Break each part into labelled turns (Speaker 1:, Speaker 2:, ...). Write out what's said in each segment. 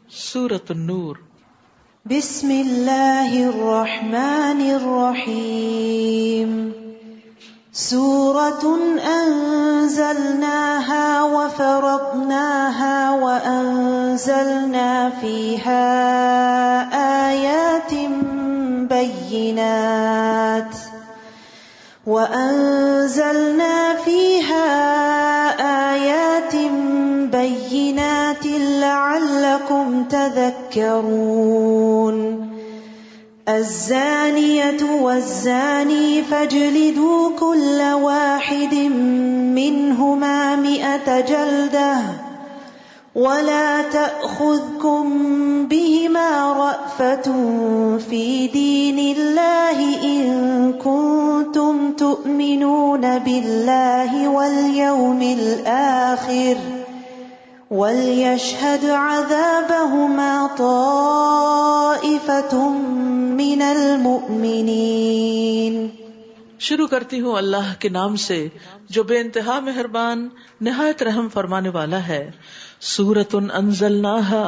Speaker 1: سورۃ النور۔
Speaker 2: بسم اللہ الرحمن الرحیم۔ سورۃ انزلناها وفرضناها وانزلنا فیها آیات بینات لعلکم تذکرون۔ الزانیة والزانی فاجلدوا كل واحد منهما 100 جلدة ولا تأخذكم بهما رأفة في دين الله إن كنتم تؤمنون بالله واليوم الآخر وَلْيَشْهَدْ عَذَابَهُمَا طَائِفَةٌ مِّنَ الْمُؤْمِنِينَ۔
Speaker 1: شروع کرتی ہوں اللہ کے نام سے جو بے انتہا مہربان نہایت رحم فرمانے والا ہے۔ سورۃ انزلناها،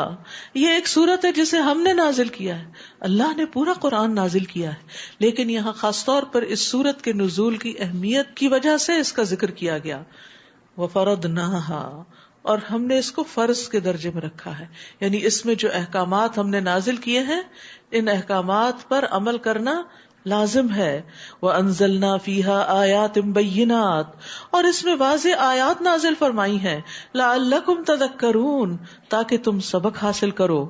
Speaker 1: یہ ایک سورت ہے جسے ہم نے نازل کیا ہے۔ اللہ نے پورا قرآن نازل کیا ہے، لیکن یہاں خاص طور پر اس سورت کے نزول کی اہمیت کی وجہ سے اس کا ذکر کیا گیا۔ وَفَرَضْنَاهَا، اور ہم نے اس کو فرض کے درجے میں رکھا ہے، یعنی اس میں جو احکامات ہم نے نازل کیے ہیں ان احکامات پر عمل کرنا لازم ہے۔ وَأَنزَلْنَا فِيهَا آيَاتٍ بَيِّنَاتٍ، اور اس میں واضح آیات نازل فرمائی ہیں، لَعَلَّكُمْ تَذَكَّرُونَ، تاکہ تم سبق حاصل کرو۔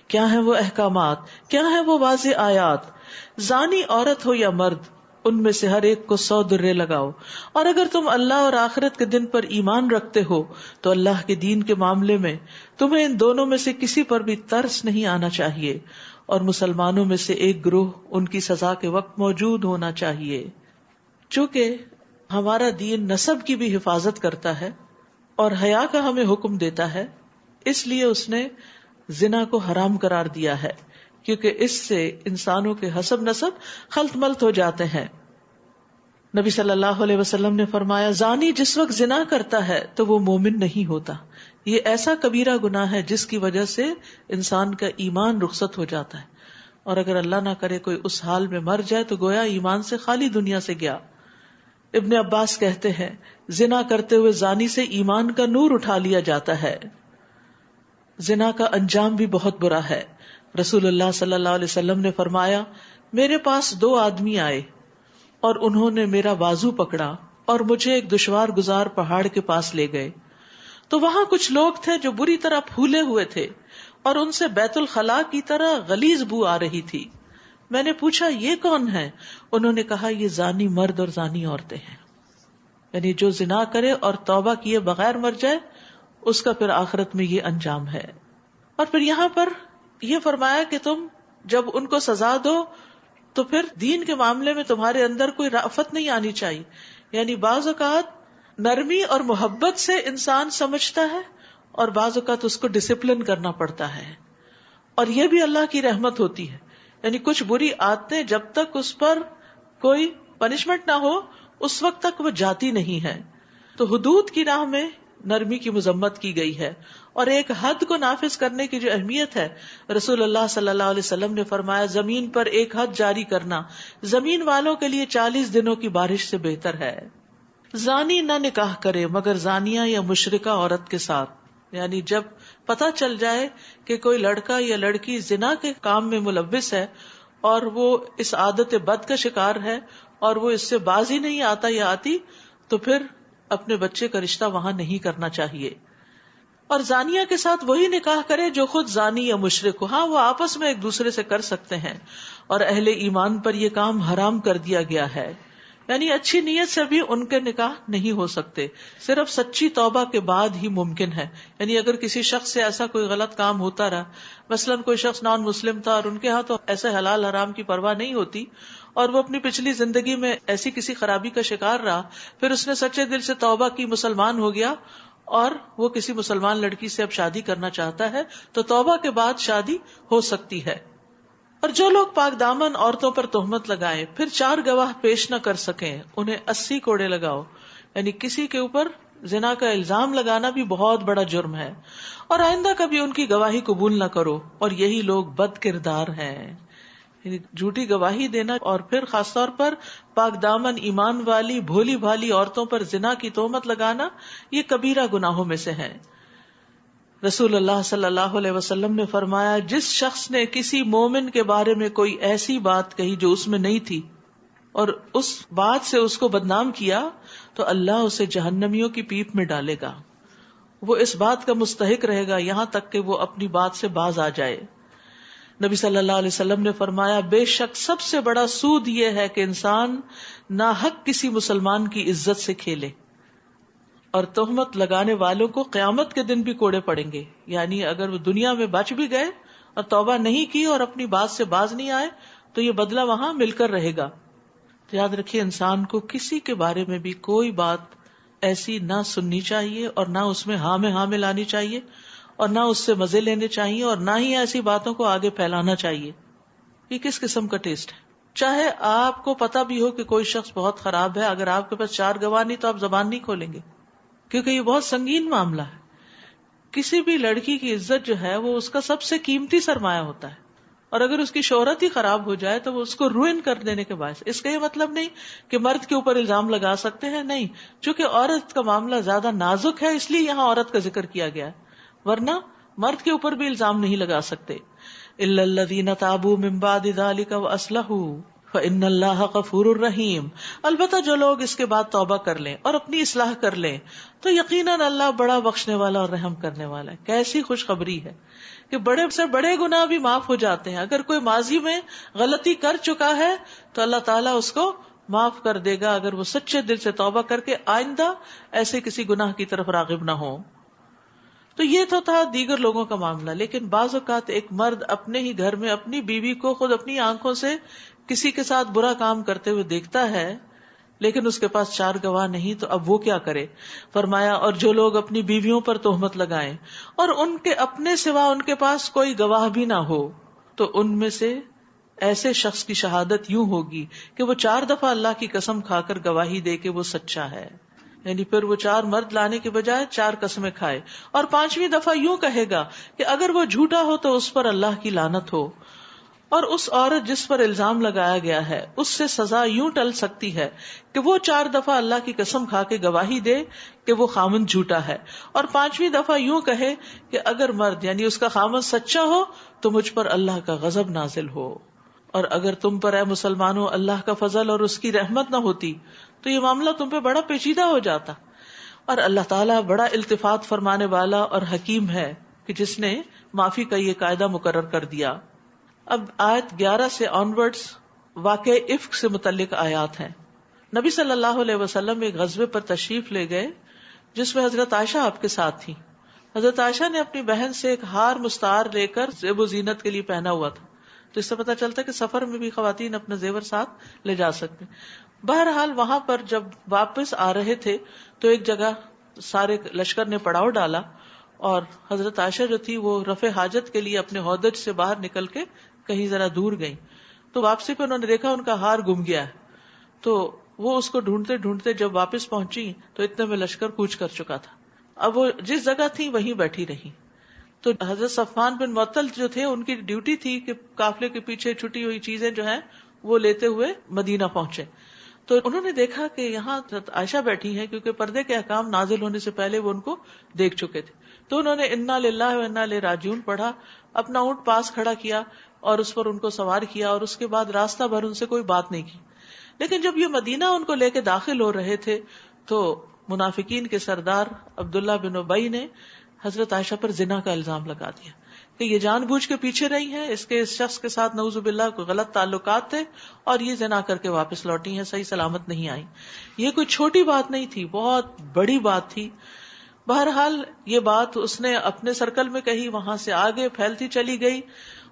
Speaker 1: کیا ہیں وہ احکامات، کیا ہیں وہ واضح آیات؟ زانی عورت ہو یا مرد، ان میں سے ہر ایک کو 100 درے لگاؤ، اور اگر تم اللہ اور آخرت کے دن پر ایمان رکھتے ہو تو اللہ کے دین کے معاملے میں تمہیں ان دونوں میں سے کسی پر بھی ترس نہیں آنا چاہیے، اور مسلمانوں میں سے ایک گروہ ان کی سزا کے وقت موجود ہونا چاہیے۔ چونکہ ہمارا دین نسب کی بھی حفاظت کرتا ہے اور حیا کا ہمیں حکم دیتا ہے، اس لیے اس نے زنا کو حرام قرار دیا ہے، کیونکہ اس سے انسانوں کے حسب نسب خلط ملط ہو جاتے ہیں۔ نبی صلی اللہ علیہ وسلم نے فرمایا، زانی جس وقت زنا کرتا ہے تو وہ مومن نہیں ہوتا۔ یہ ایسا کبیرہ گناہ ہے جس کی وجہ سے انسان کا ایمان رخصت ہو جاتا ہے، اور اگر اللہ نہ کرے کوئی اس حال میں مر جائے تو گویا ایمان سے خالی دنیا سے گیا۔ ابن عباس کہتے ہیں، زنا کرتے ہوئے زانی سے ایمان کا نور اٹھا لیا جاتا ہے۔ زنا کا انجام بھی بہت برا ہے۔ رسول اللہ صلی اللہ علیہ وسلم نے فرمایا، میرے پاس 2 آدمی آئے اور انہوں نے میرا بازو پکڑا اور مجھے ایک دشوار گزار پہاڑ کے پاس لے گئے، تو وہاں کچھ لوگ تھے جو بری طرح پھولے ہوئے تھے اور ان سے بیت الخلاء کی طرح غلیظ بو آ رہی تھی۔ میں نے پوچھا، یہ کون ہیں؟ انہوں نے کہا، یہ زانی مرد اور زانی عورتیں ہیں۔ یعنی جو زنا کرے اور توبہ کیے بغیر مر جائے اس کا پھر آخرت میں یہ انجام ہے۔ اور پھر یہاں پر یہ فرمایا کہ تم جب ان کو سزا دو تو پھر دین کے معاملے میں تمہارے اندر کوئی رأفت نہیں آنی چاہیے، یعنی بعض اوقات نرمی اور محبت سے انسان سمجھتا ہے اور بعض اوقات اس کو ڈسپلن کرنا پڑتا ہے، اور یہ بھی اللہ کی رحمت ہوتی ہے۔ یعنی کچھ بری عادتیں جب تک اس پر کوئی پنشمنٹ نہ ہو اس وقت تک وہ جاتی نہیں ہے، تو حدود کی راہ میں نرمی کی مذمت کی گئی ہے، اور ایک حد کو نافذ کرنے کی جو اہمیت ہے، رسول اللہ صلی اللہ علیہ وسلم نے فرمایا، زمین پر ایک حد جاری کرنا زمین والوں کے لیے 40 دنوں کی بارش سے بہتر ہے۔ زانی نہ نکاح کرے مگر زانیہ یا مشرکہ عورت کے ساتھ، یعنی جب پتہ چل جائے کہ کوئی لڑکا یا لڑکی زنا کے کام میں ملوث ہے اور وہ اس عادت بد کا شکار ہے اور وہ اس سے باز ہی نہیں آتا یا آتی، تو پھر اپنے بچے کا رشتہ وہاں نہیں کرنا چاہیے۔ اور زانیہ کے ساتھ وہی نکاح کرے جو خود زانی یا مشرک ہو، ہاں وہ آپس میں ایک دوسرے سے کر سکتے ہیں، اور اہل ایمان پر یہ کام حرام کر دیا گیا ہے، یعنی اچھی نیت سے بھی ان کے نکاح نہیں ہو سکتے، صرف سچی توبہ کے بعد ہی ممکن ہے۔ یعنی اگر کسی شخص سے ایسا کوئی غلط کام ہوتا رہا، مثلاً کوئی شخص نان مسلم تھا اور ان کے ہاں تو ایسے حلال حرام کی پرواہ نہیں ہوتی، اور وہ اپنی پچھلی زندگی میں ایسی کسی خرابی کا شکار رہا، پھر اس نے سچے دل سے توبہ کی، مسلمان ہو گیا، اور وہ کسی مسلمان لڑکی سے اب شادی کرنا چاہتا ہے، تو توبہ کے بعد شادی ہو سکتی ہے۔ اور جو لوگ پاک دامن عورتوں پر تہمت لگائیں پھر 4 گواہ پیش نہ کر سکیں، انہیں 80 کوڑے لگاؤ، یعنی کسی کے اوپر زنا کا الزام لگانا بھی بہت بڑا جرم ہے، اور آئندہ کبھی ان کی گواہی قبول نہ کرو، اور یہی لوگ بد کردار ہیں. یعنی جھوٹی گواہی دینا اور پھر خاص طور پر پاک دامن ایمان والی بھولی بھالی عورتوں پر زنا کی تہمت لگانا، یہ کبیرہ گناہوں میں سے ہے. رسول اللہ صلی اللہ علیہ وسلم نے فرمایا، جس شخص نے کسی مومن کے بارے میں کوئی ایسی بات کہی جو اس میں نہیں تھی اور اس بات سے اس کو بدنام کیا، تو اللہ اسے جہنمیوں کی پیپ میں ڈالے گا. وہ اس بات کا مستحق رہے گا یہاں تک کہ وہ اپنی بات سے باز آ جائے. نبی صلی اللہ علیہ وسلم نے فرمایا، بے شک سب سے بڑا سود یہ ہے کہ انسان ناحق کسی مسلمان کی عزت سے کھیلے، اور تہمت لگانے والوں کو قیامت کے دن بھی کوڑے پڑیں گے. یعنی اگر وہ دنیا میں بچ بھی گئے اور توبہ نہیں کی اور اپنی بات سے باز نہیں آئے تو یہ بدلہ وہاں مل کر رہے گا. تو یاد رکھیے، انسان کو کسی کے بارے میں بھی کوئی بات ایسی نہ سننی چاہیے اور نہ اس میں ہاں میں ہاں ملانی چاہیے اور نہ اس سے مزے لینے چاہیے اور نہ ہی ایسی باتوں کو آگے پھیلانا چاہیے. یہ کس قسم کا ٹیسٹ ہے؟ چاہے آپ کو پتا بھی ہو کہ کوئی شخص بہت خراب ہے، اگر آپ کے پاس 4 گواہ نہیں تو آپ زبان نہیں کھولیں گے، کیونکہ یہ بہت سنگین معاملہ ہے. کسی بھی لڑکی کی عزت جو ہے وہ اس کا سب سے قیمتی سرمایہ ہوتا ہے، اور اگر اس کی شہرت ہی خراب ہو جائے تو وہ اس کو روئن کر دینے کے باعث. اس کا یہ مطلب نہیں کہ مرد کے اوپر الزام لگا سکتے ہیں، نہیں، چونکہ عورت کا معاملہ زیادہ نازک ہے اس لیے یہاں عورت کا ذکر کیا گیا ہے، ورنہ مرد کے اوپر بھی الزام نہیں لگا سکتے. الا الذین تابوا من بعد ذلک واصلحوا فإن اللہ غفور الرحیم. البتہ جو لوگ اس کے بعد توبہ کر لیں اور اپنی اصلاح کر لیں تو یقیناً اللہ بڑا بخشنے والا اور رحم کرنے والا ہے. کیسی خوشخبری ہے کہ بڑے سے بڑے گناہ بھی معاف ہو جاتے ہیں. اگر کوئی ماضی میں غلطی کر چکا ہے تو اللہ تعالیٰ اس کو معاف کر دے گا اگر وہ سچے دل سے توبہ کر کے آئندہ ایسے کسی گناہ کی طرف راغب نہ ہو. تو یہ تو تھا دیگر لوگوں کا معاملہ. لیکن بعض اوقات ایک مرد اپنے ہی گھر میں اپنی بیوی کو خود اپنی آنکھوں سے کسی کے ساتھ برا کام کرتے ہوئے دیکھتا ہے، لیکن اس کے پاس 4 گواہ نہیں، تو اب وہ کیا کرے؟ فرمایا، اور جو لوگ اپنی بیویوں پر تہمت لگائیں اور ان کے اپنے سوا ان کے پاس کوئی گواہ بھی نہ ہو، تو ان میں سے ایسے شخص کی شہادت یوں ہوگی کہ وہ 4 دفعہ اللہ کی قسم کھا کر گواہی دے کہ وہ سچا ہے. یعنی پھر وہ 4 مرد لانے کے بجائے 4 قسمیں کھائے، اور 5ویں دفعہ یوں کہے گا کہ اگر وہ جھوٹا ہو تو اس پر اللہ کی لعنت ہو. اور اس عورت جس پر الزام لگایا گیا ہے اس سے سزا یوں ٹل سکتی ہے کہ وہ 4 دفعہ اللہ کی قسم کھا کے گواہی دے کہ وہ خامند جھوٹا ہے، اور 5ویں دفعہ یوں کہے کہ اگر مرد یعنی اس کا خامند سچا ہو تو مجھ پر اللہ کا غضب نازل ہو. اور اگر تم پر اے مسلمانوں اللہ کا فضل اور اس کی رحمت نہ ہوتی تو یہ معاملہ تم پہ بڑا پیچیدہ ہو جاتا. اور اللہ تعالیٰ بڑا التفات فرمانے والا اور حکیم ہے کہ جس نے معافی کا یہ قاعدہ مقرر کر دیا. اب آیت 11 سے آنورڈز واقع افک سے متعلق آیات ہیں. نبی صلی اللہ علیہ وسلم ایک غزوے پر تشریف لے گئے جس میں حضرت عائشہ آپ کے ساتھ تھی. حضرت عائشہ نے اپنی بہن سے ایک ہار مستعار لے کر زیب و زینت کے لیے پہنا ہوا تھا، تو اس سے پتہ چلتا ہے کہ سفر میں بھی خواتین اپنا زیور ساتھ لے جا سکتے. بہرحال وہاں پر جب واپس آ رہے تھے تو ایک جگہ سارے لشکر نے پڑاؤ ڈالا، اور حضرت عائشہ جو تھی وہ رفع حاجت کے لیے اپنے ہودج سے باہر نکل کے کہیں ذرا دور گئی. تو واپسی پہ انہوں نے دیکھا ان کا ہار گم گیا ہے. تو وہ اس کو ڈھونڈتے ڈھونڈتے جب واپس پہنچی تو اتنے میں لشکر کوچ کر چکا تھا. اب وہ جس جگہ تھی وہیں بیٹھی رہی. تو حضرت صفوان بن معطل جو تھے ان کی ڈیوٹی تھی کہ قافلے کے پیچھے چھٹی ہوئی چیزیں جو ہیں وہ لیتے ہوئے مدینہ پہنچے. تو انہوں نے دیکھا کہ یہاں عائشہ بیٹھی ہیں، کیونکہ پردے کے احکام نازل ہونے سے پہلے وہ ان کو دیکھ چکے تھے. تو انہوں نے انا للہ و انا الیہ راجعون پڑھا، اپنا اونٹ پاس کھڑا کیا اور اس پر ان کو سوار کیا، اور اس کے بعد راستہ بھر ان سے کوئی بات نہیں کی. لیکن جب یہ مدینہ ان کو لے کے داخل ہو رہے تھے تو منافقین کے سردار عبداللہ بن ابی نے حضرت عائشہ پر زنا کا الزام لگا دیا کہ یہ جان بوجھ کے پیچھے رہی ہیں، اس شخص کے ساتھ نعوذ باللہ کوئی غلط تعلقات تھے اور یہ زنا کر کے واپس لوٹی ہیں، صحیح سلامت نہیں آئی. یہ کوئی چھوٹی بات نہیں تھی، بہت بڑی بات تھی. بہرحال یہ بات اس نے اپنے سرکل میں کہی، وہاں سے آگے پھیلتی چلی گئی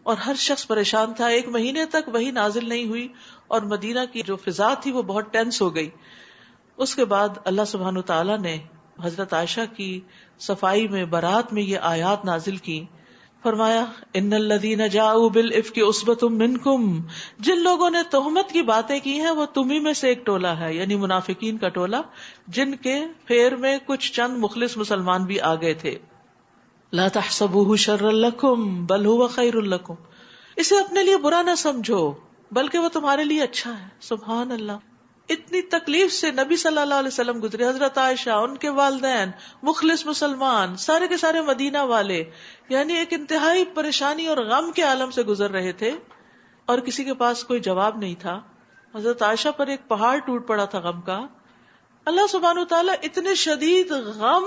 Speaker 1: اور ہر شخص پریشان تھا. 1 مہینے تک وہی نازل نہیں ہوئی اور مدینہ کی جو فضا تھی وہ بہت ٹینس ہو گئی. اس کے بعد اللہ سبحانہ تعالیٰ نے حضرت عائشہ کی صفائی میں برات میں یہ آیات نازل کی فرمایا ان الذین جاؤوا بالافک عصبۃ منکم، جن لوگوں نے تہمت کی باتیں کی ہیں وہ تمہیں میں سے ایک ٹولہ ہے، یعنی منافقین کا ٹولہ، جن کے پھیر میں کچھ چند مخلص مسلمان بھی آ گئے تھے. لا تحسبوه شرا لکم بل هو خیر لکم، اسے اپنے لیے برا نہ سمجھو بلکہ وہ تمہارے لیے اچھا ہے. سبحان اللہ، اتنی تکلیف سے نبی صلی اللہ علیہ وسلم گزرے، حضرت عائشہ، ان کے والدین، مخلص مسلمان، سارے کے سارے مدینہ والے، یعنی ایک انتہائی پریشانی اور غم کے عالم سے گزر رہے تھے اور کسی کے پاس کوئی جواب نہیں تھا. حضرت عائشہ پر ایک پہاڑ ٹوٹ پڑا تھا غم کا. اللہ سبحانہ وتعالیٰ اتنے شدید غم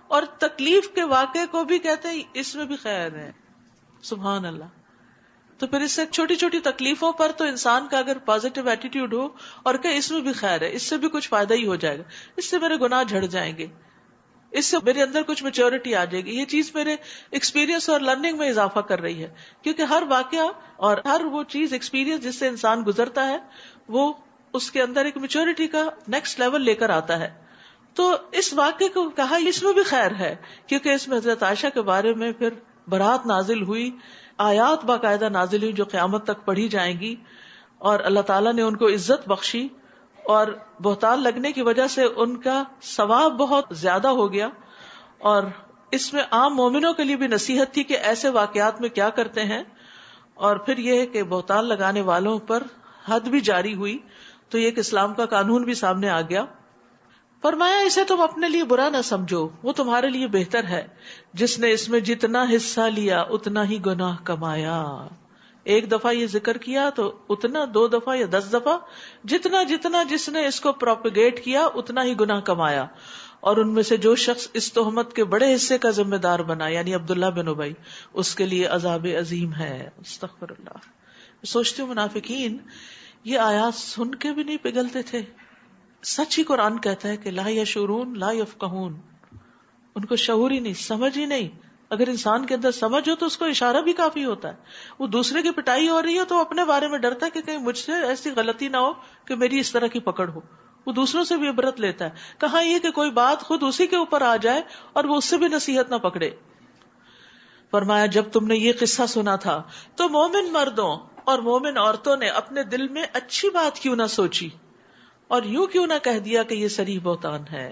Speaker 1: اور تکلیف کے واقعے کو بھی کہتے ہیں اس میں بھی خیر ہے. سبحان اللہ. تو پھر اس سے چھوٹی چھوٹی تکلیفوں پر تو انسان کا اگر پازیٹیو ایٹیٹیوڈ ہو اور کہ اس میں بھی خیر ہے، اس سے بھی کچھ فائدہ ہی ہو جائے گا، اس سے میرے گناہ جھڑ جائیں گے، اس سے میرے اندر کچھ میچورٹی آ جائے گی، یہ چیز میرے ایکسپیرینس اور لرننگ میں اضافہ کر رہی ہے. کیونکہ ہر واقعہ اور ہر وہ چیز ایکسپیرینس جس سے انسان گزرتا ہے وہ اس کے اندر ایک میچورٹی کا نیکسٹ لیول لے کر آتا ہے. تو اس واقعے کو کہا اس میں بھی خیر ہے، کیونکہ اس میں حضرت عائشہ کے بارے میں پھر برات نازل ہوئی، آیات باقاعدہ نازل ہوئی جو قیامت تک پڑھی جائیں گی، اور اللہ تعالیٰ نے ان کو عزت بخشی اور بہتان لگنے کی وجہ سے ان کا ثواب بہت زیادہ ہو گیا. اور اس میں عام مومنوں کے لیے بھی نصیحت تھی کہ ایسے واقعات میں کیا کرتے ہیں، اور پھر یہ کہ بہتان لگانے والوں پر حد بھی جاری ہوئی، تو یہ کہ اسلام کا قانون بھی سامنے آ گیا. فرمایا اسے تم اپنے لیے برا نہ سمجھو، وہ تمہارے لیے بہتر ہے. جس نے اس میں جتنا حصہ لیا اتنا ہی گناہ کمایا. ایک دفعہ یہ ذکر کیا تو اتنا، 2 دفعہ یا 10 دفعہ، جتنا جتنا جس نے اس کو پروپیگیٹ کیا اتنا ہی گناہ کمایا. اور ان میں سے جو شخص اس تہمت کے بڑے حصے کا ذمہ دار بنا، یعنی عبداللہ بن ابی، اس کے لیے عذاب عظیم ہے. استغفر اللہ. سوچتے ہوں منافقین یہ آیات سن کے بھی نہیں پگھلتے تھے. سچ ہی قرآن کہتا ہے کہ لا یشعرون لا یفقہون، ان کو شعور ہی نہیں، سمجھ ہی نہیں. اگر انسان کے اندر سمجھ ہو تو اس کو اشارہ بھی کافی ہوتا ہے. وہ دوسرے کی پٹائی ہو رہی ہے تو اپنے بارے میں ڈرتا ہے کہ کہیں مجھ سے ایسی غلطی نہ ہو کہ میری اس طرح کی پکڑ ہو. وہ دوسروں سے بھی عبرت لیتا ہے. کہاں یہ کہ کوئی بات خود اسی کے اوپر آ جائے اور وہ اس سے بھی نصیحت نہ پکڑے. فرمایا جب تم نے یہ قصہ سنا تھا تو مومن مردوں اور مومن عورتوں نے اپنے دل میں اچھی بات کیوں نہ سوچی اور یوں کیوں نہ کہہ دیا کہ یہ صریح بہتان ہے.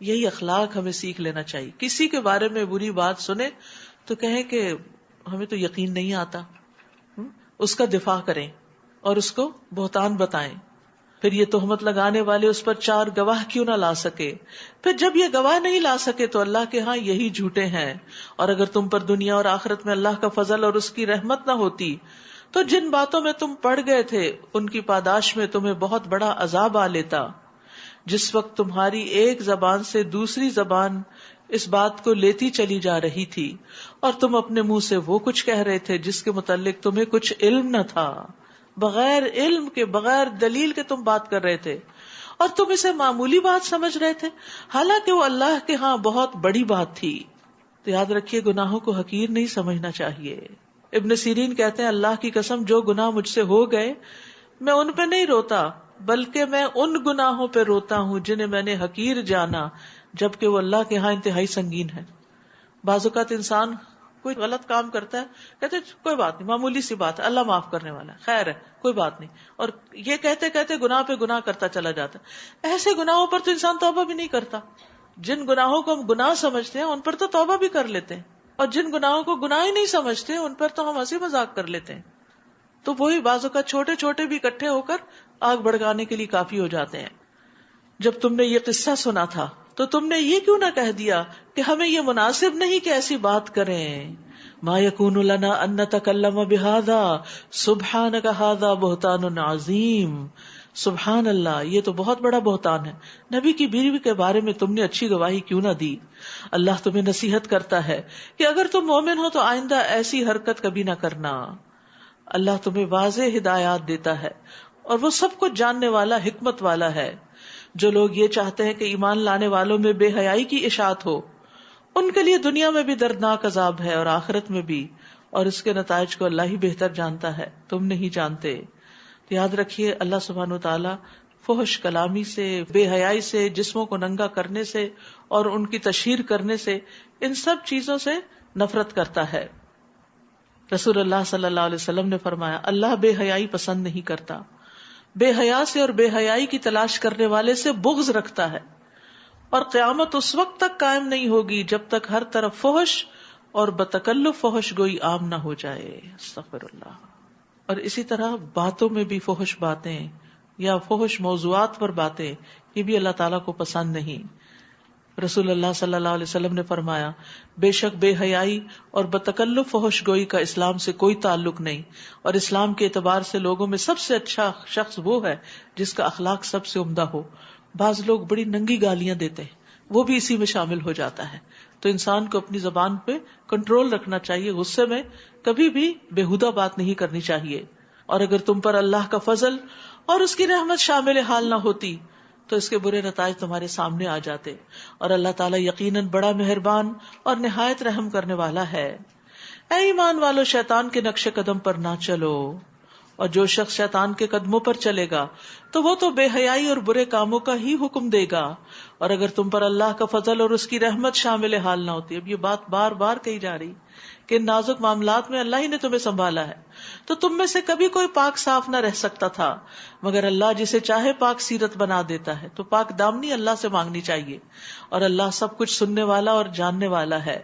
Speaker 1: یہی اخلاق ہمیں سیکھ لینا چاہیے. کسی کے بارے میں بری بات سنیں تو کہیں کہ ہمیں تو یقین نہیں آتا، اس کا دفاع کریں اور اس کو بہتان بتائیں. پھر یہ تہمت لگانے والے اس پر 4 گواہ کیوں نہ لا سکے. پھر جب یہ گواہ نہیں لا سکے تو اللہ کے ہاں یہی جھوٹے ہیں. اور اگر تم پر دنیا اور آخرت میں اللہ کا فضل اور اس کی رحمت نہ ہوتی تو جن باتوں میں تم پڑ گئے تھے ان کی پاداش میں تمہیں بہت بڑا عذاب آ لیتا. جس وقت تمہاری ایک زبان سے دوسری زبان اس بات کو لیتی چلی جا رہی تھی اور تم اپنے منہ سے وہ کچھ کہہ رہے تھے جس کے متعلق تمہیں کچھ علم نہ تھا. بغیر علم کے، بغیر دلیل کے تم بات کر رہے تھے اور تم اسے معمولی بات سمجھ رہے تھے، حالانکہ وہ اللہ کے ہاں بہت بڑی بات تھی. تو یاد رکھیے گناہوں کو حقیر نہیں سمجھنا چاہیے. ابن سیرین کہتے ہیں اللہ کی قسم جو گناہ مجھ سے ہو گئے میں ان پہ نہیں روتا بلکہ میں ان گناہوں پہ روتا ہوں جنہیں میں نے حقیر جانا جبکہ وہ اللہ کے ہاں انتہائی سنگین ہے. بعض اوقات انسان کوئی غلط کام کرتا ہے، کہتے کوئی بات نہیں، معمولی سی بات ہے، اللہ معاف کرنے والا ہے، خیر ہے، کوئی بات نہیں، اور یہ کہتے کہتے گناہ پہ گناہ کرتا چلا جاتا ہے. ایسے گناہوں پر تو انسان توبہ بھی نہیں کرتا. جن گناہوں کو ہم گناہ سمجھتے ہیں ان پر تو توبہ بھی کر لیتے ہیں، اور جن گناہوں کو گناہ ہی نہیں سمجھتے ان پر تو ہم ہنسی مذاق کر لیتے ہیں. تو وہی بازو کا چھوٹے چھوٹے بھی اکٹھے ہو کر آگ بھڑکانے کے لیے کافی ہو جاتے ہیں. جب تم نے یہ قصہ سنا تھا تو تم نے یہ کیوں نہ کہہ دیا کہ ہمیں یہ مناسب نہیں کہ ایسی بات کریں. ما یکون لنا ان نتکلم بہذا سبحانک ھذا بہتان عظیم. سبحان اللہ، یہ تو بہت بڑا بہتان ہے. نبی کی بیوی کے بارے میں تم نے اچھی گواہی کیوں نہ دی. اللہ تمہیں نصیحت کرتا ہے کہ اگر تم مومن ہو تو آئندہ ایسی حرکت کبھی نہ کرنا. اللہ تمہیں واضح ہدایات دیتا ہے اور وہ سب کچھ جاننے والا، حکمت والا ہے. جو لوگ یہ چاہتے ہیں کہ ایمان لانے والوں میں بے حیائی کی اشاعت ہو ان کے لیے دنیا میں بھی دردناک عذاب ہے اور آخرت میں بھی، اور اس کے نتائج کو اللہ ہی بہتر جانتا ہے، تم نہیں جانتے. تو یاد رکھیے اللہ سبحانہ و تعالی فحش کلامی سے، بے حیائی سے، جسموں کو ننگا کرنے سے اور ان کی تشہیر کرنے سے، ان سب چیزوں سے نفرت کرتا ہے. رسول اللہ صلی اللہ علیہ وسلم نے فرمایا اللہ بے حیائی پسند نہیں کرتا، بے حیا سے اور بے حیائی کی تلاش کرنے والے سے بغض رکھتا ہے، اور قیامت اس وقت تک قائم نہیں ہوگی جب تک ہر طرف فحش اور بتکلف فحش گوئی عام نہ ہو جائے. استغفر اللہ. اور اسی طرح باتوں میں بھی فحش باتیں یا فحش موضوعات پر باتیں، یہ بھی اللہ تعالیٰ کو پسند نہیں. رسول اللہ صلی اللہ علیہ وسلم نے فرمایا بے شک بے حیائی اور بتکلف فحش گوئی کا اسلام سے کوئی تعلق نہیں، اور اسلام کے اعتبار سے لوگوں میں سب سے اچھا شخص وہ ہے جس کا اخلاق سب سے عمدہ ہو. بعض لوگ بڑی ننگی گالیاں دیتے ہیں، وہ بھی اسی میں شامل ہو جاتا ہے. تو انسان کو اپنی زبان پہ کنٹرول رکھنا چاہیے، غصے میں کبھی بھی بےہودہ بات نہیں کرنی چاہیے. اور اگر تم پر اللہ کا فضل اور اس کی رحمت شامل حال نہ ہوتی تو اس کے برے نتائج تمہارے سامنے آ جاتے. اور اللہ تعالیٰ یقیناً بڑا مہربان اور نہایت رحم کرنے والا ہے. اے ایمان والو، شیطان کے نقش قدم پر نہ چلو، اور جو شخص شیطان کے قدموں پر چلے گا تو وہ تو بے حیائی اور برے کاموں کا ہی حکم دے گا. اور اگر تم پر اللہ کا فضل اور اس کی رحمت شامل حال نہ ہوتی، اب یہ بات بار بار کہی جا رہی کہ ان نازک معاملات میں اللہ ہی نے تمہیں سنبھالا ہے، تو تم میں سے کبھی کوئی پاک صاف نہ رہ سکتا تھا، مگر اللہ جسے چاہے پاک سیرت بنا دیتا ہے. تو پاک دامنی اللہ سے مانگنی چاہیے، اور اللہ سب کچھ سننے والا اور جاننے والا ہے.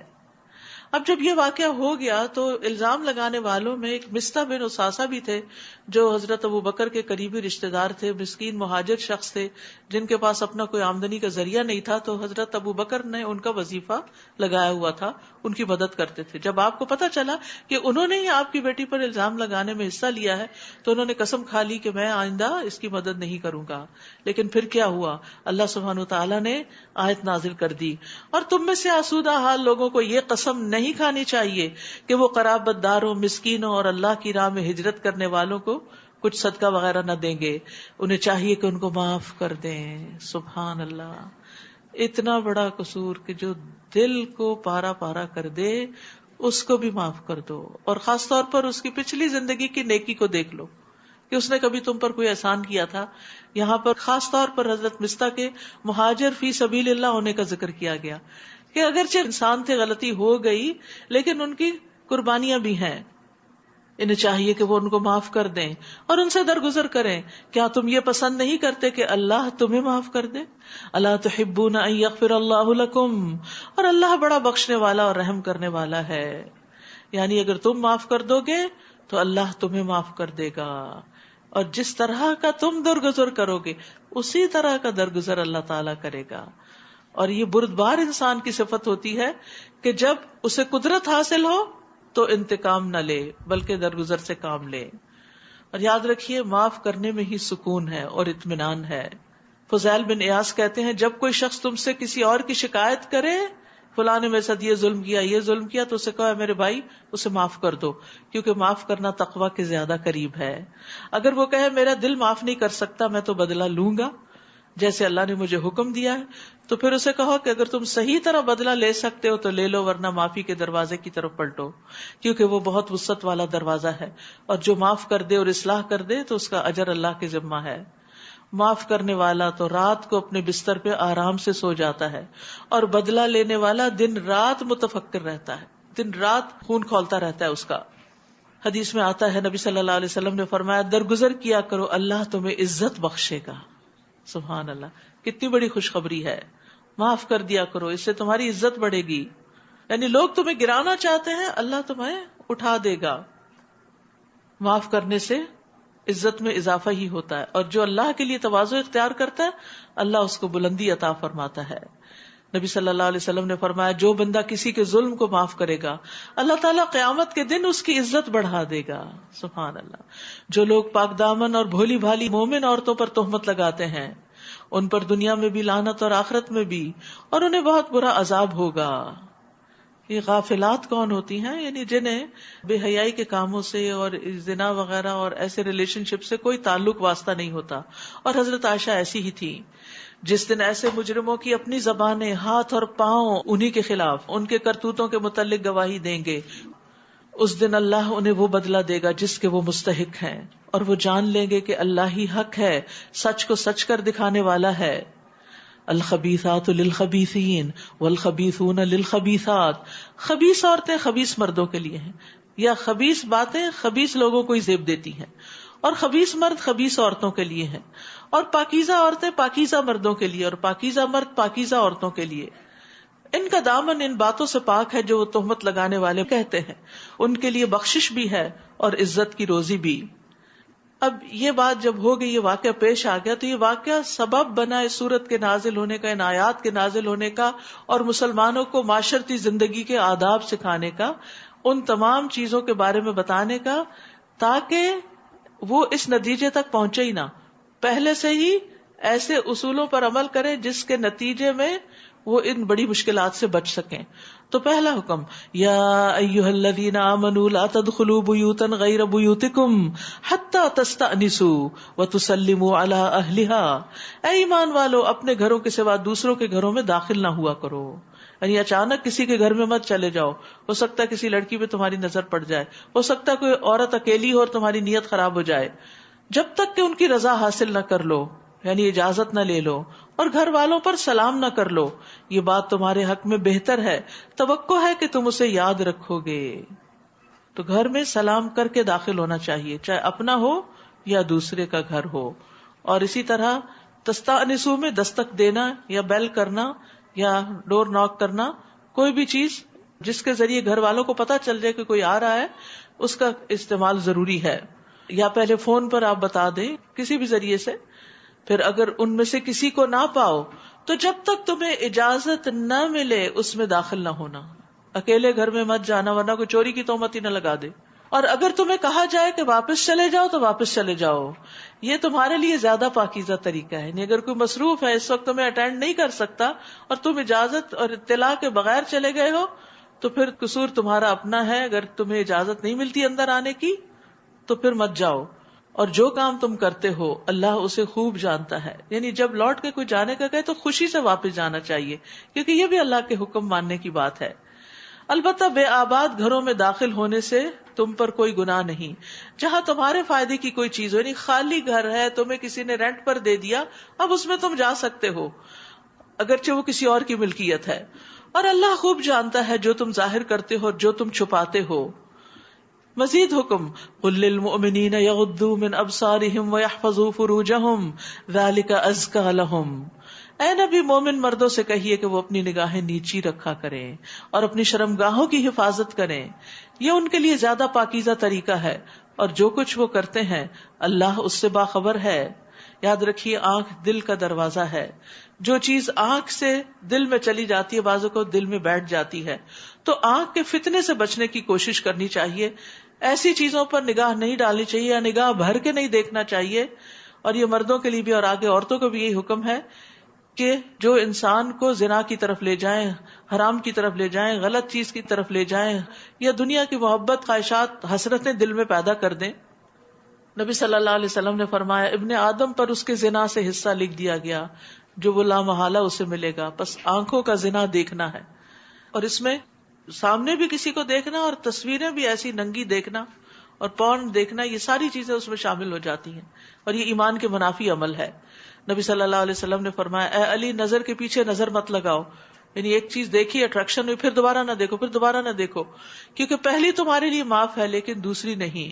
Speaker 1: اب جب یہ واقعہ ہو گیا تو الزام لگانے والوں میں ایک مستح بن اساسہ بھی تھے، جو حضرت ابو بکر کے قریبی رشتہ دار تھے، مسکین مہاجر شخص تھے جن کے پاس اپنا کوئی آمدنی کا ذریعہ نہیں تھا. تو حضرت ابو بکر نے ان کا وظیفہ لگایا ہوا تھا، ان کی مدد کرتے تھے. جب آپ کو پتا چلا کہ انہوں نے ہی آپ کی بیٹی پر الزام لگانے میں حصہ لیا ہے تو انہوں نے قسم کھا لی کہ میں آئندہ اس کی مدد نہیں کروں گا. لیکن پھر کیا ہوا؟ اللہ سبحانہ وتعالیٰ نے آیت نازل کر دی، اور تم میں سے آسودہ حال لوگوں کو یہ قسم نہیں کھانی چاہیے کہ وہ قرابت داروں، مسکینوں اور اللہ کی راہ میں ہجرت کرنے والوں کو کچھ صدقہ وغیرہ نہ دیں گے. انہیں چاہیے کہ ان کو معاف کر دیں. سبحان اللہ، اتنا بڑا قصور کہ جو دل کو پارا پارا کر دے اس کو بھی معاف کر دو. اور خاص طور پر اس کی پچھلی زندگی کی نیکی کو دیکھ لو کہ اس نے کبھی تم پر کوئی احسان کیا تھا. یہاں پر خاص طور پر حضرت مستح کے مہاجر فی سبیل اللہ ہونے کا ذکر کیا گیا کہ اگرچہ انسان تھے، غلطی ہو گئی، لیکن ان کی قربانیاں بھی ہیں. انہیں چاہیے کہ وہ ان کو معاف کر دیں اور ان سے درگزر کریں. کیا تم یہ پسند نہیں کرتے کہ اللہ تمہیں معاف کر دے؟ الا تحبون ان یغفر اللہ لکم، اور اللہ بڑا بخشنے والا اور رحم کرنے والا ہے. یعنی اگر تم معاف کر دو گے تو اللہ تمہیں معاف کر دے گا، اور جس طرح کا تم درگزر کرو گے اسی طرح کا درگزر اللہ تعالیٰ کرے گا. اور یہ بردبار انسان کی صفت ہوتی ہے کہ جب اسے قدرت حاصل ہو تو انتقام نہ لے بلکہ درگزر سے کام لے. اور یاد رکھیے معاف کرنے میں ہی سکون ہے اور اطمینان ہے. فضیل بن عیاض کہتے ہیں جب کوئی شخص تم سے کسی اور کی شکایت کرے، فلاں نے میرے ساتھ یہ ظلم کیا تو اسے کہا میرے بھائی اسے معاف کر دو، کیونکہ معاف کرنا تقویٰ کے زیادہ قریب ہے. اگر وہ کہے میرا دل معاف نہیں کر سکتا، میں تو بدلہ لوں گا جیسے اللہ نے مجھے حکم دیا ہے، تو پھر اسے کہو کہ اگر تم صحیح طرح بدلہ لے سکتے ہو تو لے لو، ورنہ معافی کے دروازے کی طرف پلٹو، کیونکہ وہ بہت وسعت والا دروازہ ہے. اور جو معاف کر دے اور اصلاح کر دے تو اس کا اجر اللہ کے ذمہ ہے. معاف کرنے والا تو رات کو اپنے بستر پہ آرام سے سو جاتا ہے، اور بدلہ لینے والا دن رات متفکر رہتا ہے، دن رات خون کھولتا رہتا ہے اس کا. حدیث میں آتا ہے نبی صلی اللہ علیہ وسلم نے فرمایا درگزر کیا کرو، اللہ تمہیں عزت بخشے گا. سبحان اللہ، کتنی بڑی خوشخبری ہے. معاف کر دیا کرو، اس سے تمہاری عزت بڑھے گی. یعنی لوگ تمہیں گرانا چاہتے ہیں، اللہ تمہیں اٹھا دے گا. معاف کرنے سے عزت میں اضافہ ہی ہوتا ہے، اور جو اللہ کے لیے تواضع اختیار کرتا ہے اللہ اس کو بلندی عطا فرماتا ہے. نبی صلی اللہ علیہ وسلم نے فرمایا جو بندہ کسی کے ظلم کو معاف کرے گا اللہ تعالیٰ قیامت کے دن اس کی عزت بڑھا دے گا. سبحان اللہ. جو لوگ پاک دامن اور بھولی بھالی مومن عورتوں پر تہمت لگاتے ہیں ان پر دنیا میں بھی لعنت اور آخرت میں بھی، اور انہیں بہت برا عذاب ہوگا. یہ غافلات کون ہوتی ہیں؟ یعنی جنہیں بے حیائی کے کاموں سے اور زنا وغیرہ اور ایسے ریلیشن شپ سے کوئی تعلق واسطہ نہیں ہوتا. اور حضرت عائشہ ایسی ہی تھی. جس دن ایسے مجرموں کی اپنی زبانیں، ہاتھ اور پاؤں انہی کے خلاف ان کے کرتوتوں کے متعلق گواہی دیں گے، اس دن اللہ انہیں وہ بدلہ دے گا جس کے وہ مستحق ہیں، اور وہ جان لیں گے کہ اللہ ہی حق ہے، سچ کو سچ کر دکھانے والا ہے. الخبیثات للخبیثین والخبیثون للخبیثات. خبیث عورتیں خبیث مردوں کے لیے ہیں، یا خبیث باتیں خبیث لوگوں کو ہی زیب دیتی ہیں، اور خبیث مرد خبیث عورتوں کے لیے ہیں، اور پاکیزہ عورتیں پاکیزہ مردوں کے لیے، اور پاکیزہ مرد پاکیزہ عورتوں کے لیے. ان کا دامن ان باتوں سے پاک ہے جو وہ تہمت لگانے والے کہتے ہیں. ان کے لیے بخشش بھی ہے اور عزت کی روزی بھی. اب یہ بات جب ہو گئی، یہ واقعہ پیش آ گیا، تو یہ واقعہ سبب بنا اس سورت کے نازل ہونے کا، ان آیات کے نازل ہونے کا، اور مسلمانوں کو معاشرتی زندگی کے آداب سکھانے کا، ان تمام چیزوں کے بارے میں بتانے کا، تاکہ وہ اس نتیجے تک پہنچے ہی نہ، پہلے سے ہی ایسے اصولوں پر عمل کریں جس کے نتیجے میں وہ ان بڑی مشکلات سے بچ سکیں. تو پہلا حکم، یا ایھا الذین آمنوا لا تدخلوا بیوتا غیر بیوتکم حتی تستأنسوا وتسلموا علی اہلها. اے ایمان والو، اپنے گھروں کے سوا دوسروں کے گھروں میں داخل نہ ہوا کرو. یعنی اچانک کسی کے گھر میں مت چلے جاؤ. ہو سکتا ہے کسی لڑکی پہ تمہاری نظر پڑ جائے، ہو سکتا ہے کوئی عورت اکیلی ہو اور تمہاری نیت خراب ہو جائے. جب تک کہ ان کی رضا حاصل نہ کر لو، یعنی اجازت نہ لے لو، اور گھر والوں پر سلام نہ کر لو، یہ بات تمہارے حق میں بہتر ہے، توقع ہے کہ تم اسے یاد رکھو گے. تو گھر میں سلام کر کے داخل ہونا چاہیے، چاہے اپنا ہو یا دوسرے کا گھر ہو. اور اسی طرح تستأنسوا میں دستک دینا یا بیل کرنا یا ڈور ناک کرنا، کوئی بھی چیز جس کے ذریعے گھر والوں کو پتا چل جائے کہ کوئی آ رہا ہے، اس کا استعمال ضروری ہے. یا پہلے فون پر آپ بتا دیں کسی بھی ذریعے سے. پھر اگر ان میں سے کسی کو نہ پاؤ تو جب تک تمہیں اجازت نہ ملے اس میں داخل نہ ہونا. اکیلے گھر میں مت جانا، ورنہ کوئی چوری کی تہمت ہی نہ لگا دے. اور اگر تمہیں کہا جائے کہ واپس چلے جاؤ تو واپس چلے جاؤ. یہ تمہارے لیے زیادہ پاکیزہ طریقہ ہے. یعنی اگر کوئی مصروف ہے، اس وقت تمہیں اٹینڈ نہیں کر سکتا، اور تم اجازت اور اطلاع کے بغیر چلے گئے ہو، تو پھر قصور تمہارا اپنا ہے. اگر تمہیں اجازت نہیں ملتی اندر آنے کی تو پھر مت جاؤ. اور جو کام تم کرتے ہو اللہ اسے خوب جانتا ہے. یعنی جب لوٹ کے کوئی جانے کا کہے تو خوشی سے واپس جانا چاہیے، کیونکہ یہ بھی اللہ کے حکم ماننے کی بات ہے. البتہ بے آباد گھروں میں داخل ہونے سے تم پر کوئی گناہ نہیں. جہاں تمہارے فائدے کی کوئی چیز ہو، یعنی خالی گھر ہے، تمہیں کسی نے رینٹ پر دے دیا، اب اس میں تم جا سکتے ہو اگرچہ وہ کسی اور کی ملکیت ہے. اور اللہ خوب جانتا ہے جو تم ظاہر کرتے ہو اور جو تم چھپاتے ہو. مزید حکم، قل للمؤمنین یغضوا من ابصارهم ویحفظوا فروجهم ذلک ازکی لهم. اے نبی، مومن مردوں سے کہیے کہ وہ اپنی نگاہیں نیچی رکھا کریں اور اپنی شرمگاہوں کی حفاظت کریں، یہ ان کے لیے زیادہ پاکیزہ طریقہ ہے، اور جو کچھ وہ کرتے ہیں اللہ اس سے باخبر ہے. یاد رکھیے، آنکھ دل کا دروازہ ہے. جو چیز آنکھ سے دل میں چلی جاتی ہے بعضوں کو دل میں بیٹھ جاتی ہے. تو آنکھ کے فتنے سے بچنے کی کوشش کرنی چاہیے. ایسی چیزوں پر نگاہ نہیں ڈالنی چاہیے یا نگاہ بھر کے نہیں دیکھنا چاہیے. اور یہ مردوں کے لیے بھی اور آگے عورتوں کو بھی یہی حکم ہے کہ جو انسان کو زنا کی طرف لے جائیں، حرام کی طرف لے جائیں، غلط چیز کی طرف لے جائیں، یا دنیا کی محبت، خواہشات، حسرتیں دل میں پیدا کر دیں. نبی صلی اللہ علیہ وسلم نے فرمایا، ابن آدم پر اس کے زنا سے حصہ لکھ دیا گیا جو وہ لامحالہ اسے ملے گا. بس آنکھوں کا زنا دیکھنا ہے، اور اس میں سامنے بھی کسی کو دیکھنا اور تصویریں بھی ایسی ننگی دیکھنا اور پورن دیکھنا، یہ ساری چیزیں اس میں شامل ہو جاتی ہیں، اور یہ ایمان کے منافی عمل ہے. نبی صلی اللہ علیہ وسلم نے فرمایا، اے علی، نظر کے پیچھے نظر مت لگاؤ. یعنی ایک چیز دیکھی، اٹریکشن ہوئی، پھر دوبارہ نہ دیکھو، پھر دوبارہ نہ دیکھو، کیونکہ پہلی تمہارے لیے معاف ہے لیکن دوسری نہیں.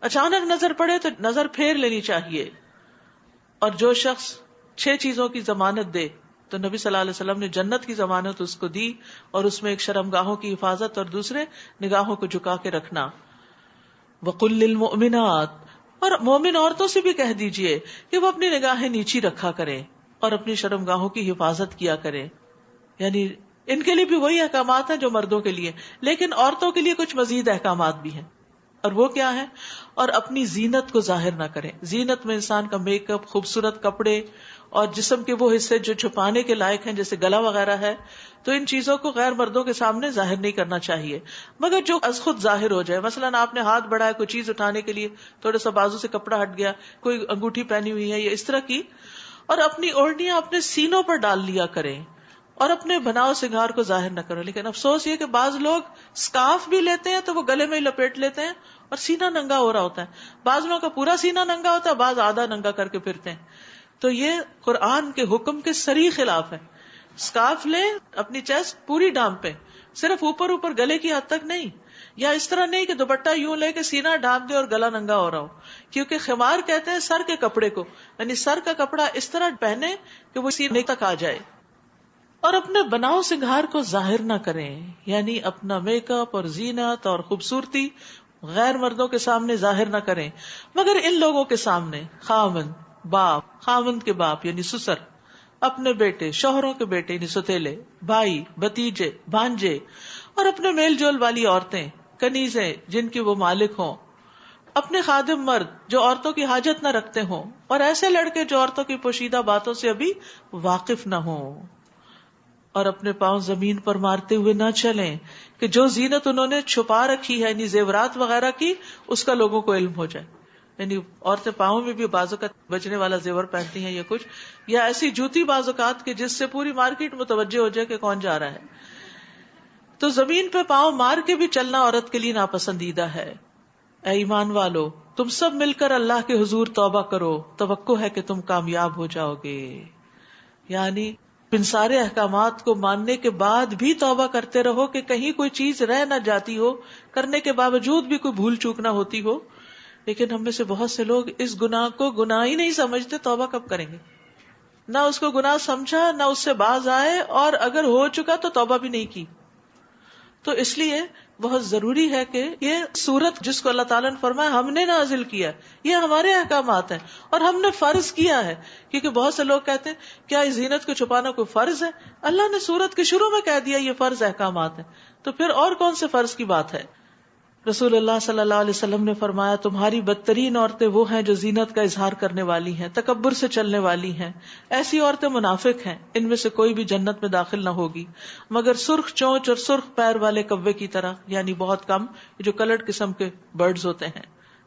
Speaker 1: اچانک نظر پڑے تو نظر پھیر لینی چاہیے. اور جو شخص 6 چیزوں کی ضمانت دے تو نبی صلی اللہ علیہ وسلم نے جنت کی ضمانت اس کو دی، اور اس میں ایک شرمگاہوں کی حفاظت اور دوسرے نگاہوں کو جھکا کے رکھنا. وَقُلْ لِلْمُؤْمِنَاتِ، اور مومن عورتوں سے بھی کہہ دیجئے کہ وہ اپنی نگاہیں نیچی رکھا کریں اور اپنی شرمگاہوں کی حفاظت کیا کریں. یعنی ان کے لیے بھی وہی احکامات ہیں جو مردوں کے لیے، لیکن عورتوں کے لیے کچھ مزید احکامات بھی ہیں. اور وہ کیا ہے؟ اور اپنی زینت کو ظاہر نہ کریں. زینت میں انسان کا میک اپ، خوبصورت کپڑے اور جسم کے وہ حصے جو چھپانے کے لائق ہیں جیسے گلا وغیرہ ہے، تو ان چیزوں کو غیر مردوں کے سامنے ظاہر نہیں کرنا چاہیے، مگر جو از خود ظاہر ہو جائے. مثلاً آپ نے ہاتھ بڑھایا کوئی چیز اٹھانے کے لیے، تھوڑا سا بازو سے کپڑا ہٹ گیا، کوئی انگوٹھی پہنی ہوئی ہے یا اس طرح کی. اور اپنی اوڑھنیاں اپنے سینوں پر ڈال لیا کریں اور اپنے بناؤ سنگار کو ظاہر نہ کرو. لیکن افسوس یہ کہ بعض لوگ سکارف بھی لیتے ہیں تو وہ گلے میں لپیٹ لیتے ہیں اور سینہ ننگا ہو رہا ہوتا ہے. بعض لوگوں کا پورا سینہ ننگا ہوتا ہے، بعض آدھا ننگا کر کے پھرتے ہیں. تو یہ قرآن کے حکم کے صریح خلاف ہے. سکارف لیں، اپنی چیسٹ پوری ڈھانپیں، صرف اوپر اوپر گلے کی حد تک نہیں. یا اس طرح نہیں کہ دوپٹہ یوں لے کے سینہ ڈھانپ دے اور گلا ننگا ہو رہا ہو، کیونکہ خمار کہتے ہیں سر کے کپڑے کو، یعنی سر کا کپڑا اس طرح پہنے کہ وہ سینے تک آ جائے. اور اپنے بناؤ سنگھار کو ظاہر نہ کریں، یعنی اپنا میک اپ اور زینت اور خوبصورتی غیر مردوں کے سامنے ظاہر نہ کریں، مگر ان لوگوں کے سامنے، خاوند کے باپ یعنی سسر، اپنے بیٹے، شوہروں کے بیٹے یعنی ستیلے، بھائی، بھتیجے، بھانجے، اور اپنے میل جول والی عورتیں، کنیزیں جن کے وہ مالک ہوں، اپنے خادم مرد جو عورتوں کی حاجت نہ رکھتے ہوں، اور ایسے لڑکے جو عورتوں کی پوشیدہ باتوں سے ابھی واقف نہ ہوں. اور اپنے پاؤں زمین پر مارتے ہوئے نہ چلیں کہ جو زینت انہوں نے چھپا رکھی ہے، یعنی زیورات وغیرہ کی، اس کا لوگوں کو علم ہو جائے. یعنی عورتیں پاؤں میں بھی بعض اوقات بجنے والا زیور پہنتی ہیں یا کچھ، یا ایسی جوتی بعض اوقات کہ جس سے پوری مارکیٹ متوجہ ہو جائے کہ کون جا رہا ہے. تو زمین پہ پاؤں مار کے بھی چلنا عورت کے لیے ناپسندیدہ ہے. اے ایمان والو، تم سب مل کر اللہ کے حضور توبہ کرو، توقع ہے کہ تم کامیاب ہو جاؤ گے. یعنی ان سارے احکامات کو ماننے کے بعد بھی توبہ کرتے رہو کہ کہیں کوئی چیز رہ نہ جاتی ہو، کرنے کے باوجود بھی کوئی بھول چوک نہ ہوتی ہو. لیکن ہم میں سے بہت سے لوگ اس گناہ کو گناہ ہی نہیں سمجھتے، توبہ کب کریں گے؟ نہ اس کو گناہ سمجھا، نہ اس سے باز آئے، اور اگر ہو چکا تو توبہ بھی نہیں کی. تو اس لیے بہت ضروری ہے کہ یہ سورت جس کو اللہ تعالیٰ نے فرمایا ہم نے نازل کیا، یہ ہمارے احکامات ہیں اور ہم نے فرض کیا ہے. کیونکہ بہت سے لوگ کہتے ہیں کیا اس زینت کو چھپانا کوئی فرض ہے؟ اللہ نے سورت کے شروع میں کہہ دیا یہ فرض احکامات ہیں، تو پھر اور کون سے فرض کی بات ہے؟ رسول اللہ صلی اللہ علیہ وسلم نے فرمایا تمہاری بدترین عورتیں وہ ہیں جو زینت کا اظہار کرنے والی ہیں، تکبر سے چلنے والی ہیں. ایسی عورتیں منافق ہیں، ان میں سے کوئی بھی جنت میں داخل نہ ہوگی مگر سرخ چونچ اور سرخ پیر والے کوے کی طرح، یعنی بہت کم جو کلرڈ قسم کے برڈز ہوتے ہیں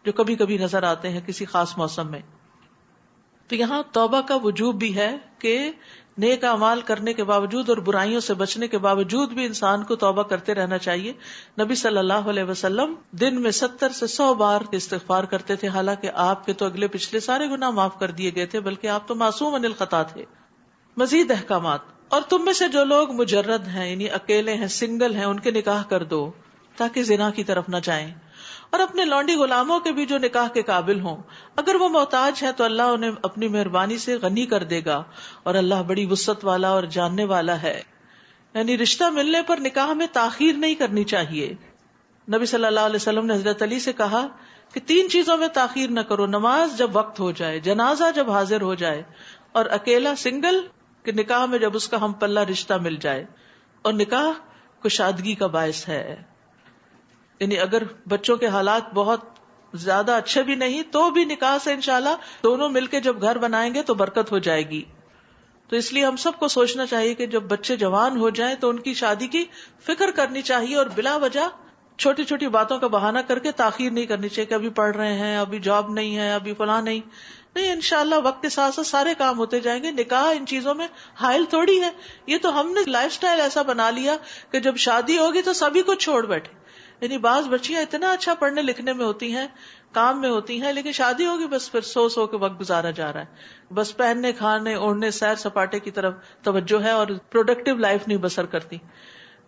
Speaker 1: جو کبھی کبھی نظر آتے ہیں کسی خاص موسم میں. تو یہاں توبہ کا وجوب بھی ہے کہ نیک اعمال کرنے کے باوجود اور برائیوں سے بچنے کے باوجود بھی انسان کو توبہ کرتے رہنا چاہیے. نبی صلی اللہ علیہ وسلم دن میں 70 سے 100 بار استغفار کرتے تھے، حالانکہ آپ کے تو اگلے پچھلے سارے گناہ معاف کر دیے گئے تھے، بلکہ آپ تو معصوم عن الخطا تھے. مزید احکامات. اور تم میں سے جو لوگ مجرد ہیں یعنی اکیلے ہیں، سنگل ہیں، ان کے نکاح کر دو تاکہ زنا کی طرف نہ جائیں. اور اپنے لونڈی غلاموں کے بھی جو نکاح کے قابل ہوں، اگر وہ محتاج ہے تو اللہ انہیں اپنی مہربانی سے غنی کر دے گا، اور اللہ بڑی وسعت والا اور جاننے والا ہے. یعنی رشتہ ملنے پر نکاح میں تاخیر نہیں کرنی چاہیے. نبی صلی اللہ علیہ وسلم نے حضرت علی سے کہا کہ 3 چیزوں میں تاخیر نہ کرو: نماز جب وقت ہو جائے، جنازہ جب حاضر ہو جائے، اور اکیلا سنگل کہ نکاح میں جب اس کا ہم پلہ رشتہ مل جائے. اور نکاح کشادگی کا باعث ہے. یعنی اگر بچوں کے حالات بہت زیادہ اچھے بھی نہیں تو بھی نکاح سے انشاءاللہ دونوں مل کے جب گھر بنائیں گے تو برکت ہو جائے گی. تو اس لیے ہم سب کو سوچنا چاہیے کہ جب بچے جوان ہو جائیں تو ان کی شادی کی فکر کرنی چاہیے، اور بلا وجہ چھوٹی چھوٹی باتوں کا بہانہ کر کے تاخیر نہیں کرنی چاہیے کہ ابھی پڑھ رہے ہیں، ابھی جاب نہیں ہے، ابھی فلاں نہیں. انشاءاللہ وقت کے ساتھ ساتھ سارے کام ہوتے جائیں گے. نکاح ان چیزوں میں حائل تھوڑی ہے. یہ تو ہم نے لائف سٹائل ایسا بنا لیا کہ جب شادی ہوگی تو سبھی کو چھوڑ بیٹھے. یعنی بعض بچیاں اتنا اچھا پڑھنے لکھنے میں ہوتی ہیں، کام میں ہوتی ہیں، لیکن شادی ہوگی بس پھر سو کے وقت گزارا جا رہا ہے. بس پہننے، کھانے، اوڑھنے، سیر سپاٹے کی طرف توجہ ہے اور پروڈکٹیو لائف نہیں بسر کرتی.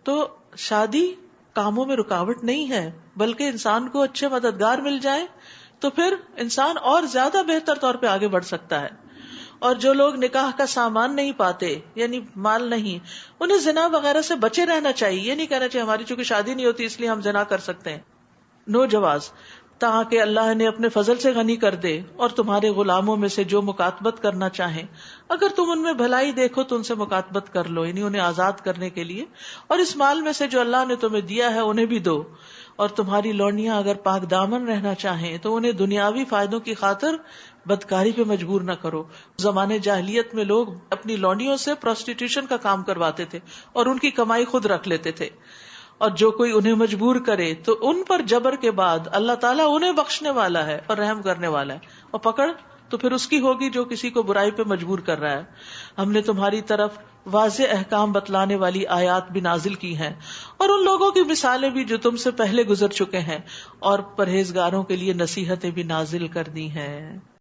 Speaker 1: تو شادی کاموں میں رکاوٹ نہیں ہے، بلکہ انسان کو اچھے مددگار مل جائے تو پھر انسان اور زیادہ بہتر طور پہ آگے بڑھ سکتا ہے. اور جو لوگ نکاح کا سامان نہیں پاتے، یعنی مال نہیں، انہیں زنا وغیرہ سے بچے رہنا چاہیے. یہ نہیں کہنا چاہیے ہماری چونکہ شادی نہیں ہوتی اس لیے ہم زنا کر سکتے ہیں. نو جواز، تاکہ اللہ نے اپنے فضل سے غنی کر دے. اور تمہارے غلاموں میں سے جو مکاتبت کرنا چاہیں، اگر تم ان میں بھلائی دیکھو تو ان سے مکاتبت کر لو، یعنی انہیں آزاد کرنے کے لیے. اور اس مال میں سے جو اللہ نے تمہیں دیا ہے انہیں بھی دو. اور تمہاری لونڈیاں اگر پاک دامن رہنا چاہیں تو انہیں دنیاوی فائدوں کی خاطر بدکاری پہ مجبور نہ کرو. زمانے جاہلیت میں لوگ اپنی لونڈیوں سے پروسٹیٹیوشن کا کام کرواتے تھے اور ان کی کمائی خود رکھ لیتے تھے. اور جو کوئی انہیں مجبور کرے تو ان پر جبر کے بعد اللہ تعالیٰ انہیں بخشنے والا ہے اور رحم کرنے والا ہے. اور پکڑ تو پھر اس کی ہوگی جو کسی کو برائی پہ مجبور کر رہا ہے. ہم نے تمہاری طرف واضح احکام بتلانے والی آیات بھی نازل کی ہیں، اور ان لوگوں کی مثالیں بھی جو تم سے پہلے گزر چکے ہیں، اور پرہیزگاروں کے لیے نصیحتیں بھی نازل کر دی ہیں.